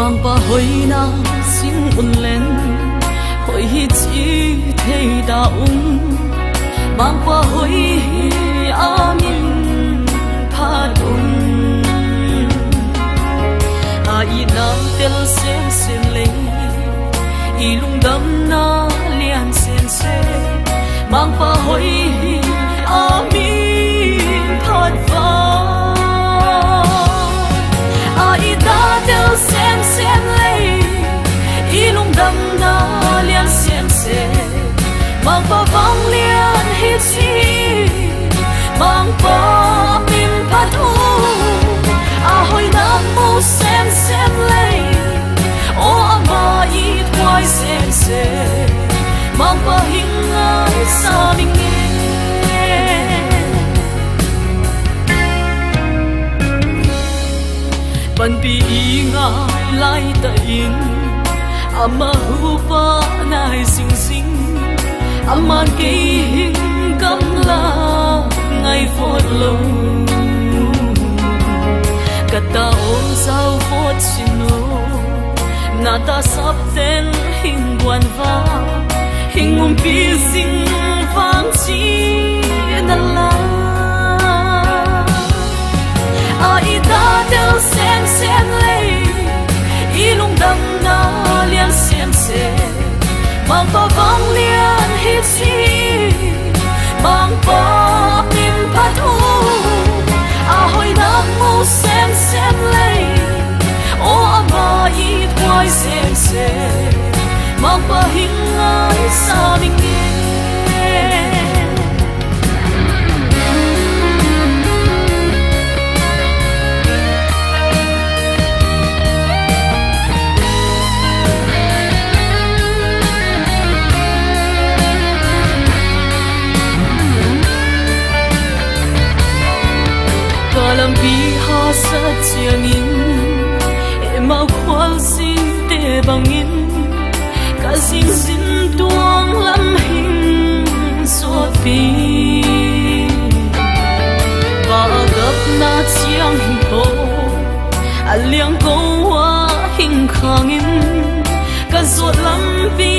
mang pa hoi na xin un lên hoi hi chi thei da mang pa hoi amin pha dum a i na tel sem sem le i lung dam na lian sen se mang pa hoi amin phat va a i da tel sem sem le i lung dam na lian sen se mang pa vang lian hi chi mang pa min phat u a hoi nam mu sem sem le o ama i twai sem se mang pa hing ai sa ming ban pi nga lai ta in ama hu pa nai sing sing ama ke hing kam la ngai phot lo kata om sao phot sino na ta sap ten hing buan va hing pi sing vang chi na la a i da del sem sem le i lung dam na lian sem se mang pa vang lian hi chi mang pa min phat u a hoi nam mu sem sem le o ama i twai sem se mang pa hing ai sa ming lam pi ha sa chiang in e mau khwal sin te bang in ka sing sin tuang lam hin so pi ba gap na chiang hin po a liang ko wa hin khang in ka zo lam pi